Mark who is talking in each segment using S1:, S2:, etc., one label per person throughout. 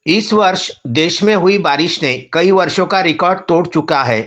S1: इस वर्ष देश में हुई बारिश ने कई वर्षों का रिकॉर्ड तोड़ चुका है।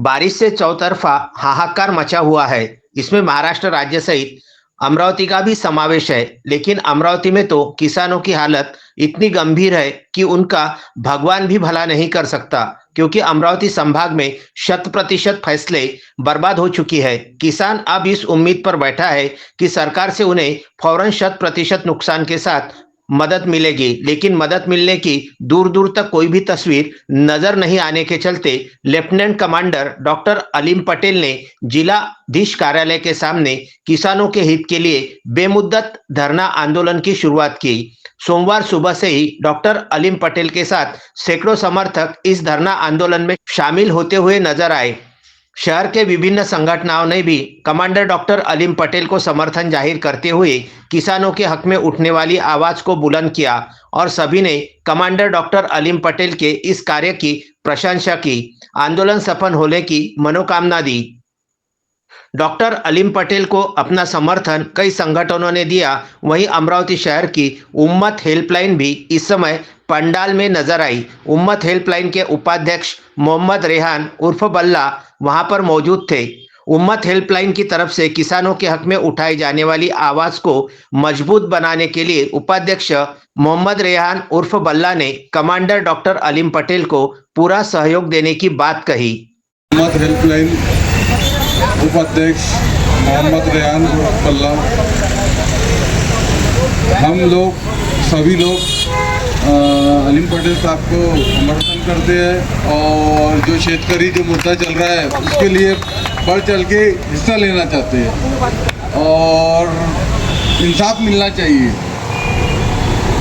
S1: बारिश से चौतरफा हाहाकार मचा हुआ है। इसमें महाराष्ट्र राज्य सहित अमरावती का भी समावेश है। लेकिन अमरावती में तो किसानों की हालत इतनी गंभीर है कि उनका भगवान भी भला नहीं कर सकता, क्योंकि अमरावती संभाग में 100% फसलें बर्बाद हो चुकी है। किसान अब इस उम्मीद पर बैठा है कि सरकार से उन्हें फौरन 100% नुकसान के साथ मदद मिलेगी, लेकिन मदद मिलने की दूर दूर तक कोई भी तस्वीर नजर नहीं आने के चलते lieutenant commander doctor Aleem Patel ने जिलाधीश कार्यालय के सामने किसानों के हित के लिए बेमुद्दत धरना आंदोलन की शुरुआत की। सोमवार सुबह से ही डॉक्टर अलीम पटेल के साथ सैकड़ों समर्थक इस धरना आंदोलन में शामिल होते हुए नजर आए। शहर के विभिन्न संगठनों ने भी कमांडर डॉक्टर अलीम पटेल को समर्थन जाहिर करते हुए किसानों के हक में उठने वाली आवाज को बुलंद किया और सभी ने कमांडर डॉक्टर अलीम पटेल के इस कार्य की प्रशंसा की, आंदोलन सफल होने की मनोकामना दी। डॉक्टर अलीम पटेल को अपना समर्थन कई संगठनों ने दिया। वहीं अमरावती शहर की उम्मत हेल्पलाइन भी इस समय पंडाल में नजर आई। उम्मत हेल्पलाइन के उपाध्यक्ष मोहम्मद रेहान उर्फ बल्ला वहां पर मौजूद थे। उम्मत हेल्पलाइन की तरफ से किसानों के हक में उठाई जाने वाली आवाज को मजबूत बनाने के लिए उपाध्यक्ष मोहम्मद रेहान उर्फ बल्ला ने कमांडर डॉक्टर अलीम पटेल को पूरा सहयोग देने की बात कही।
S2: उम्मत हेल्पलाइन उपाध्यक्ष मोहम्मद रेहान पल्ला, हम लोग सभी लोग अलीम पटेल साहब को समर्थन करते हैं और जो शेतकरी जो मुद्दा चल रहा है उसके लिए बढ़ चढ़ के हिस्सा लेना चाहते हैं और इंसाफ मिलना चाहिए।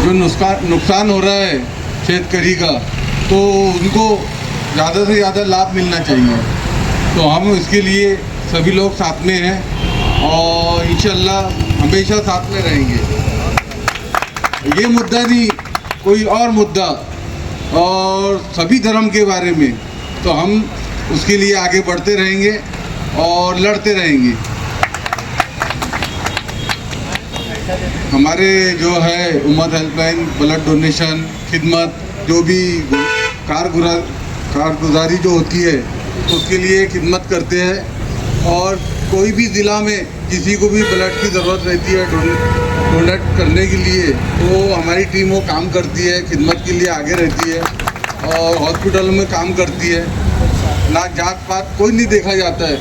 S2: जो नुकसान हो रहा है शेतकरी का, तो उनको ज़्यादा से ज़्यादा लाभ मिलना चाहिए। तो हम इसके लिए सभी लोग साथ में हैं और इंशाल्लाह हमेशा साथ में रहेंगे। ये मुद्दा नहीं, कोई और मुद्दा और सभी धर्म के बारे में, तो हम उसके लिए आगे बढ़ते रहेंगे और लड़ते रहेंगे। हमारे जो है उम्मत हेल्पलाइन ब्लड डोनेशन खिदमत, जो भी कारगुजारी जो होती है उसके लिए खिदमत करते हैं और कोई भी ज़िला में किसी को भी ब्लड की ज़रूरत रहती है डोनेट करने के लिए, तो हमारी टीम वो काम करती है, खिदमत के लिए आगे रहती है और हॉस्पिटल में काम करती है। ना जात पात कोई नहीं देखा जाता है,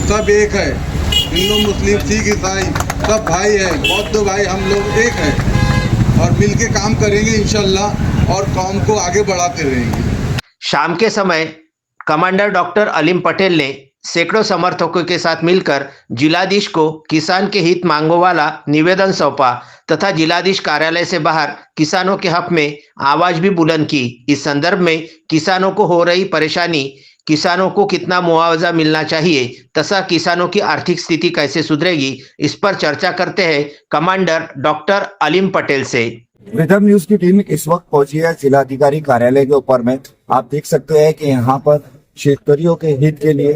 S2: सब एक है। हिंदू मुस्लिम सिख ईसाई सब भाई है, बौद्ध भाई, हम लोग एक है और मिल के काम करेंगे इंशाल्लाह और काम को आगे बढ़ाते रहेंगे।
S1: शाम के समय कमांडर डॉक्टर अलीम पटेल ने सैकड़ों समर्थकों के साथ मिलकर जिलाधीश को किसान के हित मांगों वाला निवेदन सौंपा तथा जिलाधीश कार्यालय से बाहर किसानों के हक में आवाज भी बुलंद की। इस संदर्भ में किसानों को हो रही परेशानी, किसानों को कितना मुआवजा मिलना चाहिए तथा किसानों की आर्थिक स्थिति कैसे सुधरेगी, इस पर चर्चा करते हैं कमांडर डॉक्टर अलीम पटेल से।
S3: विदर्भ न्यूज की टीम इस वक्त पहुंची है जिलाधिकारी कार्यालय के ऊपर में। आप देख सकते हैं कि यहाँ पर शेतकरियों के हित के लिए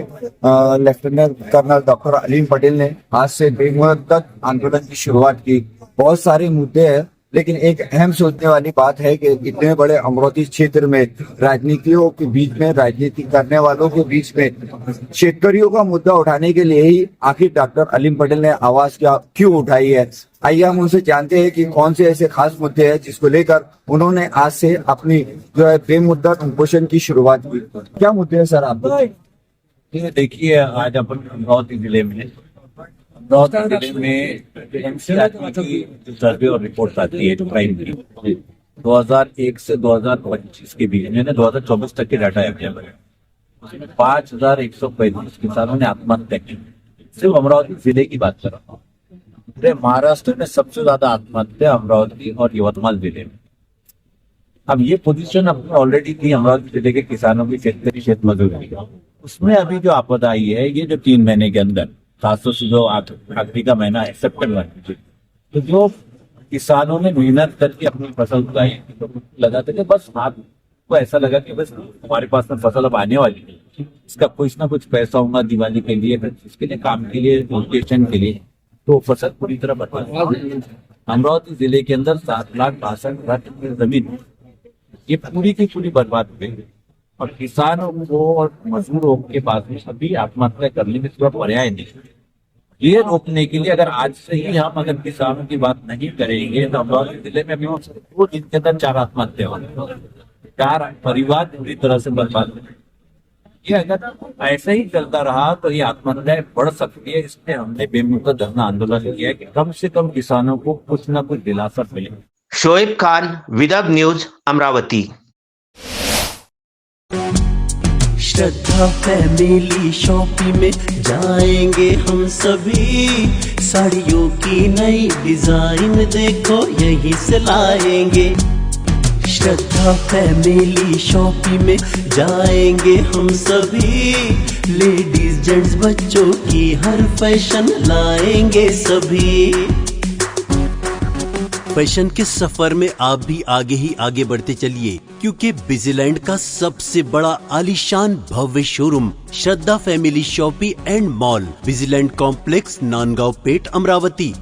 S3: lieutenant colonel doctor Aleem Patel ने आज से बेमुद्दत आंदोलन की शुरुआत की। बहुत सारे मुद्दे हैं, लेकिन एक अहम सोचने वाली बात है कि इतने बड़े अमरावती क्षेत्र में राजनीतियों के बीच में, राजनीति करने वालों के बीच में शेतकरियों का मुद्दा उठाने के लिए ही आखिर डॉक्टर अलीम पटेल ने आवाज क्यों उठाई है। आइए हम उनसे जानते हैं कि कौन से ऐसे खास मुद्दे हैं जिसको लेकर उन्होंने आज से अपनी जो है बेमुद्दत उपोषण की शुरुआत की। क्या मुद्दे हैं सर आपके?
S4: देखिए, आज अपन अमरावती जिले में एनसीआरबी की सर्वे और रिपोर्ट आती है क्राइम की 2001 से 2025 के बीच में 2024 तक के डाटा अवेलेबल है। उसमें 5135 किसानों ने आत्महत्या की। सिर्फ अमरावती जिले की बात कर रहा हूँ। पूरे महाराष्ट्र में सबसे ज्यादा आत्महत्या अमरावती और यवतमाल जिले में। अब ये पोजीशन अपने ऑलरेडी थी अमरावती जिले के किसानों की, शेतकरी शेत मजदूरी, उसमें अभी जो आपदा आई है ये जो 3 महीने के अंदर, खासतौर से जो आखिरी का महीना है सितंबर, तो जो किसानों ने मेहनत करके अपनी फसल उगाई, तो लगा था कि बस आपको ऐसा लगा कि बस हमारे पास में फसल अब आने वाली है, इसका कुछ ना कुछ पैसा होगा दिवाली के लिए, इसके लिए काम के लिए, लोकेशन के लिए, तो फसल पूरी तरह बर्बाद। अमरावती जिले के अंदर 7,62,000 जमीन ये पूरी की पूरी बर्बाद हो गई और किसानों को और मजदूरों के पास में अभी आत्महत्या करने में थोड़ा पर्याय नहीं। ये रोकने के लिए अगर आज से ही हम अगर किसानों की बात नहीं करेंगे तो अमरावती जिले में अभी 2 दिन के अंदर 4 आत्महत्या होंगी, 4 परिवार पूरी तरह से बर्बाद हो। ये अगर ऐसे ही चलता रहा तो ये आत्महत्याएं बढ़ सकती है। इसलिए हमने बेमुखा धरना आंदोलन किया है कि कम से कम किसानों को कुछ न कुछ दिलासा मिले।
S1: शोएब खान, विदर्भ न्यूज, अमरावती।
S5: श्रद्धा फैमिली शॉपिंग में जाएंगे हम सभी, साड़ियों की नई डिजाइन देखो यहीं से लाएंगे। श्रद्धा फैमिली शॉपिंग में जाएंगे हम सभी, लेडीज जेंट्स बच्चों की हर फैशन लाएंगे सभी। फैशन के सफर में आप भी आगे ही आगे बढ़ते चलिए, क्योंकि बिजीलैंड का सबसे बड़ा आलीशान भव्य showroom Shraddha family shopping and mall, Busyland complex, Nandgaon Peth, Amravati.